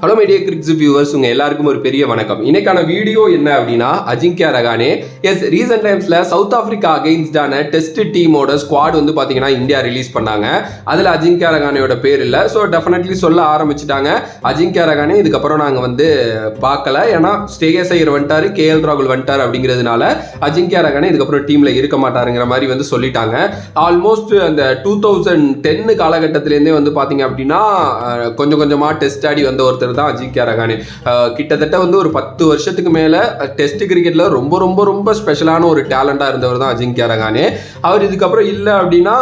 Hello media கிரிக்ஸ் viewers, உங்கள் எல்லாருக்கும் ஒரு பெரிய வணக்கம். இன்னைக்கான வீடியோ என்ன அப்படின்னா, அஜிங்கியா ரஹானே ரீசெண்ட் டைம்ஸில் சவுத் ஆஃப்ரிக்கா அகெயின்ஸ்டான டெஸ்ட் டீமோட ஸ்குவாட் வந்து பார்த்தீங்கன்னா இந்தியா ரிலீஸ் பண்ணாங்க. அதில் அஜிங்கியா ரஹானேயோட பேர் இல்லை. ஸோ டெஃபினெட்லி சொல்ல ஆரம்பிச்சுட்டாங்க அஜிங்கியா ரஹானே இதுக்கப்புறம் நாங்கள் வந்து பார்க்கல, ஏன்னா ஸ்ரேயஸ் ஐயர் வந்துட்டாரு, கேஎல் ராகுல் வந்துட்டார் அப்படிங்கிறதுனால அஜிங்கியா ரஹானே இதுக்கப்புறம் டீமில் இருக்க மாட்டாருங்கிற மாதிரி வந்து சொல்லிட்டாங்க. ஆல்மோஸ்ட் அந்த 2010 காலகட்டத்திலேருந்தே வந்து பார்த்தீங்க அப்படின்னா கொஞ்சம் கொஞ்சமாக டெஸ்ட் ஆடி வந்த ஒருத்தர் தான் அஜிங்கியா ரஹானே. கிட்டத்தட்ட வந்து ஒரு 10 வருஷத்துக்கு மேல டெஸ்ட் கிரிக்கெட்ல ரொம்ப ரொம்ப ரொம்ப ஸ்பெஷலான ஒரு டேலண்டா இருந்தவர் தான் அஜிங்கியா ரஹானே. அவர் இதுக்கப்புறம் இல்லை அப்படின்னா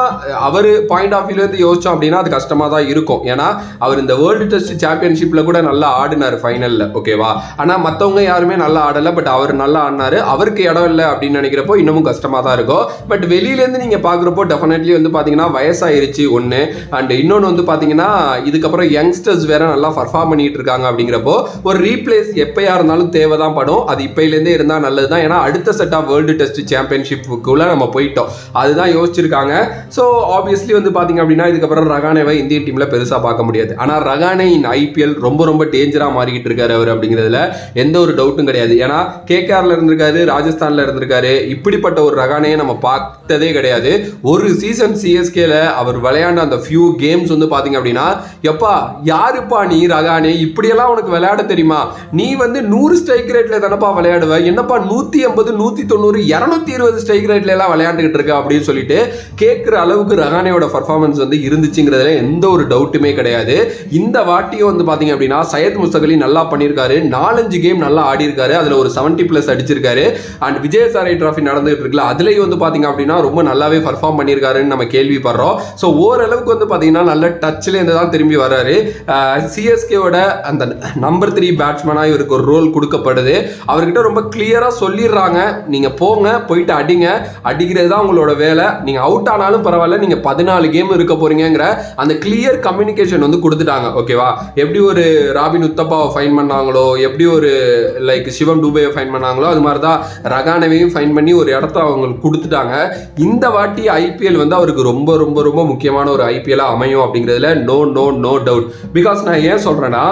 அவர் பாயிண்ட் ஆஃப் வியூல இருந்து யோசிச்சோம் அப்படின்னா அது கஷ்டமா தான் இருக்கும். ஏன்னா அவர் இந்த வேர்ல்டு டெஸ்ட் சாம்பியன்ஷிப்ல கூட நல்லா ஆடினார் ஃபைனல்ல, ஓகேவா. ஆனா மற்றவங்க யாருமே நல்லா ஆடல, பட் அவர் நல்லா ஆடினாரு. அவருக்கு இடம் இல்லை அப்படின்னு நினைக்கிறப்போ இன்னமும் கஷ்டமா தான் இருக்கும். பட் வெளியில இருந்து நீங்க பாக்குறப்போ டெஃபினெட்லி வந்து பாத்தீங்கன்னா வயசாயிருச்சு ஒன்னு, அண்ட் இன்னொன்னு வந்து பாத்தீங்கன்னா இதுக்கப்புறம் யங்ஸ்டர்ஸ் வேற நல்லா பர்ஃபார்ம் பண்ணிட்டு இருக்காங்க. அப்படிங்கிறப்போ ஒரு ரீப்ளேஸ் எப்பயா இருந்தாலும் தேவைதான் படும். அது இப்பையிலேருந்தே இருந்தா நல்லதுதான். ஏன்னா அடுத்த செட் ஆஃப் வேர்ல்டு டெஸ்ட் சாம்பியன்ஷிப்புக்குள்ள நம்ம போயிட்டோம், அதுதான் யோசிச்சிருக்காங்க. ஸோ ஆப்வியஸ்லி வந்து பாத்தீங்க அப்படின்னா இதுக்கப்புறம் ரஹானேவை இந்தியன் டீம்ல பெருசா பார்க்க முடியாது. ஆனா ரஹானே இன் ஐபிஎல் ரொம்ப ரொம்ப டேஞ்சரா மாறிக்கிட்டு இருக்காரு அவர் அப்படிங்கிறதுல எந்த ஒரு டவுட்டும் கிடையாது. ஏன்னா கேகேஆர்ல இருந்திருக்காரு, ராஜஸ்தான்ல இருந்திருக்காரு. இப்படிப்பட்ட ஒரு ரஹானே நம்ம பார்த்ததே கிடையாது. ஒரு சீசன் சிஎஸ்கேல அவர் விளையாண்ட அந்த ஃபியூ கேம்ஸ் வந்து பாத்தீங்க அப்படின்னா, எப்பா யாருப்பா நீ ரஹானே, இப்படியெல்லாம் உனக்கு விளையாட தெரியுமா? நீ வந்து 100 ஸ்ட்ரைக் ரேட்ல தானப்பா விளையாடுவ, என்னப்பா 180 190 220 ஸ்ட்ரைக் ரேட்ல எல்லாம் விளையாண்டுகிட்டு இருக்க அப்படின்னு சொல்லிட்டு கேட்கிற அளவுக்கு ரஹானேயோட பர்ஃபார்மன்ஸ் வந்து இருந்துச்சுங்கிறதுல எந்த ஒரு டவுட்டுமே கிடையாது. இந்த வாட்டியும் வந்து பாத்தீங்க அப்படின்னா சையத் முஸ்தக் அலி நல்லா பண்ணியிருக்காரு. 4-5 கேம் நல்லா ஆடி இருக்காரு, அதுல ஒரு 70+ அடிச்சிருக்காரு. அண்ட் விஜயசாரை டிராஃபி நடந்துகிட்டு இருக்குல்ல, அதுலயும் வந்து பாத்தீங்க அப்படின்னா ரொம்ப நல்லாவே பர்ஃபார்ம் பண்ணியிருக்காருன்னு நம்ம கேள்விப்படுறோம். ஸோ ஓரளவுக்கு வந்து பாத்தீங்கன்னா நல்ல டச்ல இருந்து தான் திரும்பி வர்றாரு. சிஎஸ்கேவோட அந்த நம்பர் 3 பேட்ஸ்மேனா இவருக்கு ஒரு ரோல் கொடுக்கப்படுது. அவர்கிட்ட ரொம்ப கிளியரா சொல்லிடுறாங்க, நீங்க போங்க, போயிட்டு அடிங்க, அடிக்கிறது தான் உங்களோட வேலை, நீங்க அவுட் ஆனாலும் பரவாயில்ல, நீங்க 14 கேம் இருக்க போறீங்கிற அந்த கிளியர் கம்யூனிகேஷன் வந்து கொடுத்துட்டாங்க, ஓகேவா. எப்படி ஒரு ராபின் உத்தப்பாவை ஃபைன் பண்ணாங்களோ, எப்படி ஒரு லைக் சிவம் டூபேவை ஃபைன் பண்ணாங்களோ, அது மாதிரி தான் ரஹானேவையும் ஃபைன் பண்ணி ஒரு இடத்த அவங்களுக்கு கொடுத்துட்டாங்க. இந்த வாட்டி ஐபிஎல் வந்து அவருக்கு ரொம்ப ரொம்ப ரொம்ப முக்கியமான ஒரு ஐபிஎல் அமையும் அப்படிங்கிறதுல no no no doubt. Because நான் ஏன் சொல்றேன்னா,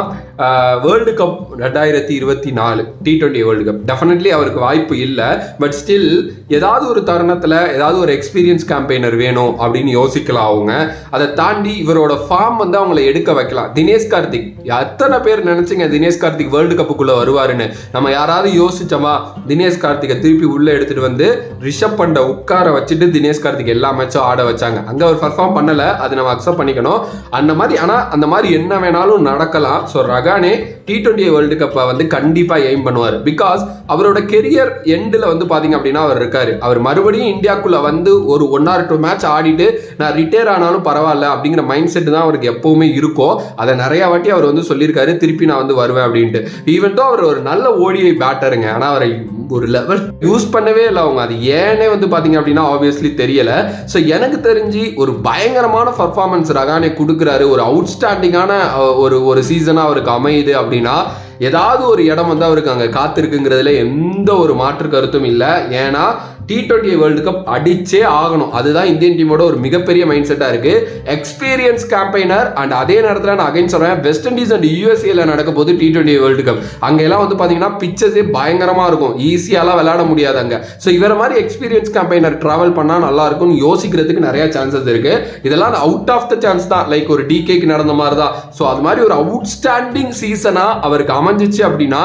world cup 2024 T20 world cup definitely அவருக்கு வாய்ப்பு இல்லை. பட் ஸ்டில் ஏதாவது ஒரு தருணத்தில் ஏதாவது ஒரு எக்ஸ்பீரியன்ஸ் கேம்பெயினர் வேணும் அப்படின்னு யோசிக்கலாம் அவங்க. அதை தாண்டி இவரோட ஃபார்ம் வந்து அவங்கள எடுக்க வைக்கலாம். தினேஷ் கார்த்திக், எத்தனை பேர் நினைச்சிங்க தினேஷ் கார்த்திக் வேர்ல்டு கப்புக்குள்ள வருவாருன்னு? நம்ம யாராவது யோசிச்சோமா? தினேஷ் கார்த்திகை திருப்பி உள்ள எடுத்துட்டு வந்து ரிஷப் பண்டை உட்கார வச்சுட்டு தினேஷ் கார்த்திக் எல்லா மேட்சும் ஆட வச்சாங்க. அங்க அவர் பர்ஃபார்ம் பண்ணல, அது நம்ம அக்செப்ட் பண்ணிக்கணும். அந்த மாதிரி ஆனா அந்த மாதிரி என்ன வேணாலும் நடக்கலாம். ஸோ ரஹானே T20 வேர்ல்டு கப்பை வந்து கண்டிப்பா எய்ம் பண்ணுவார். பிகாஸ் அவரோட கெரியர் எண்டில் வந்து பாத்தீங்க அப்படின்னா அவர் இருக்காரு. அவர் மறுபடியும் இந்தியாக்குள்ள வந்து ஒரு 1 or 2 மேட்ச் ஆடிட்டு நான் ரிட்டையர் ஆனாலும் பரவாயில்ல அப்படிங்கிற மைண்ட் செட் தான் அவருக்கு எப்பவுமே இருக்கும். அதை நிறைய வாட்டி அவர் வந்து சொல்லியிருக்காரு, திருப்பி நான் வந்து வருவேன் அப்படின்ட்டு. ஈவன் தான் அவர் ஒரு நல்ல ஓடிஐ பேட்டருங்க, ஆனா அவரை ஒரு லெவல் யூஸ் பண்ணவே இல்லை அவங்க. அது ஏனே வந்து பாத்தீங்க அப்படின்னா ஆப்வியஸ்லி தெரியல. ஸோ எனக்கு தெரிஞ்சு ஒரு பயங்கரமான பர்ஃபார்மன்ஸ் ரஹானே கொடுக்குறாரு. ஒரு அவுட்ஸ்டாண்டிங்கான ஒரு சீசனா அவருக்கு அமையுது அப்படின்னா ஏதாவது ஒரு இடம் வந்து அவருக்கு அங்கே காத்திருக்குங்கிறதுல எந்த ஒரு மாற்று கருத்தும் இல்லை. ஏன்னா T20 வேர்ல்டு கப் அடிச்சே ஆகணும், அதுதான் இந்தியன் டீமோட ஒரு மிகப்பெரிய மைண்ட் செட்டா இருக்கு. எக்ஸ்பீரியன்ஸ் கேம்பெயினர் அண்ட் அதே நேரத்தில் நான் அகைன் சொல்றேன், வெஸ்ட் இண்டீஸ் அண்ட் யூஎஸ்ஏல நடக்க போது T20 வேர்ல்டு கப். அங்கெல்லாம் வந்து பாத்தீங்கன்னா பிச்சஸே பயங்கரமா இருக்கும், ஈஸியாலாம் விளையாட முடியாது அங்க. ஸோ இவர மாதிரி எக்ஸ்பீரியன்ஸ் கேம்பெயினர் டிராவல் பண்ணா நல்லா இருக்கும்னு யோசிக்கிறதுக்கு நிறைய சான்சஸ் இருக்கு. இதெல்லாம் அவுட் ஆஃப் த சான்ஸ் தான், லைக் ஒரு டிகேக்கு நடந்த மாதிரி தான். ஸோ அது மாதிரி ஒரு அவுட்ஸ்டாண்டிங் சீசனா அவருக்கு அமைஞ்சிச்சு அப்படின்னா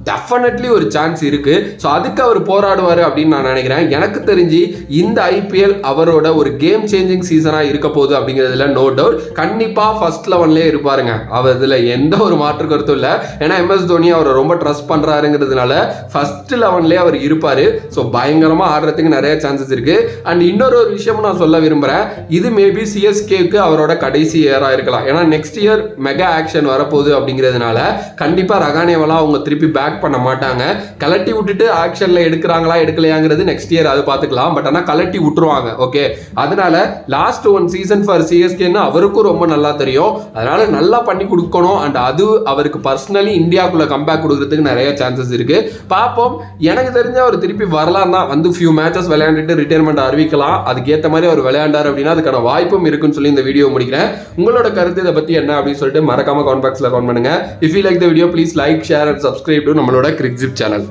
டெஃபினெட்லி ஒரு சான்ஸ் இருக்கு. ஸோ அதுக்கு அவர் போராடுவார் அப்படின்னு நான் நினைக்கிறேன். எனக்கு தெரிஞ்சு இந்த ஐபிஎல் அவரோட ஒரு கேம் சேஞ்சிங் சீசனாக இருக்க போகுது அப்படிங்கிறதுல நோ டவுட். கண்டிப்பாக ஃபர்ஸ்ட் 11லே இருப்பாருங்க, அவர் இதில் எந்த ஒரு மாற்று கருத்தும் இல்லை. ஏன்னா MS தோனி அவரை ரொம்ப ட்ரஸ்ட் பண்ணுறாருங்கிறதுனால ஃபர்ஸ்ட் 11லே அவர் இருப்பார். ஸோ பயங்கரமாக ஆடுறதுக்கு நிறைய சான்சஸ் இருக்கு. அண்ட் இன்னொரு ஒரு விஷயம் நான் சொல்ல விரும்புகிறேன், இது மேபி சிஎஸ்கேக்கு அவரோட கடைசி இயராக இருக்கலாம். ஏன்னா நெக்ஸ்ட் இயர் மெகா ஆக்ஷன் வரப்போகுது அப்படிங்கிறதுனால கண்டிப்பாக ரஹானேவெல்லாம் அவங்க திருப்பி பேக் பேக் பண்ண மாட்டாங்க. கலட்டி விட்டுட்டு ஆக்ஷன்ல எடுக்கிறாங்களா எடுக்கலையாங்கிறது நெக்ஸ்ட் இயர் அது பார்த்துக்கலாம். பட் ஆனால் கலட்டி விட்டுருவாங்க. ஓகே, அதனால லாஸ்ட் ஒன் சீசன் ஃபார் சிஎஸ்கேன்னு அவருக்கும் ரொம்ப நல்லா தெரியும். அதனால நல்லா பண்ணி கொடுக்கணும். அண்ட் அது அவருக்கு பர்சனலி இந்தியாவுக்குள்ள கம்பேக் கொடுக்கறதுக்கு நிறைய சான்சஸ் இருக்கு. பார்ப்போம். எனக்கு தெரிஞ்ச அவர் திருப்பி வரலாம் தான், வந்து ஃபியூ மேட்சஸ் விளையாண்டுட்டு ரிட்டையர்மெண்ட் அறிவிக்கலாம். அதுக்கேற்ற மாதிரி அவர் விளையாண்டார் அப்படின்னா அதுக்கான வாய்ப்பும் இருக்குன்னு சொல்லி இந்த வீடியோ முடிக்கிறேன். உங்களோட கருத்து இதை பத்தி என்ன அப்படின்னு சொல்லிட்டு மறக்காம கமெண்ட் பாக்ஸ்ல கமெண்ட் பண்ணுங்க. If you like the video please like, share and subscribe to நம்மளோட கிரிக்ஸிப் சேனல்.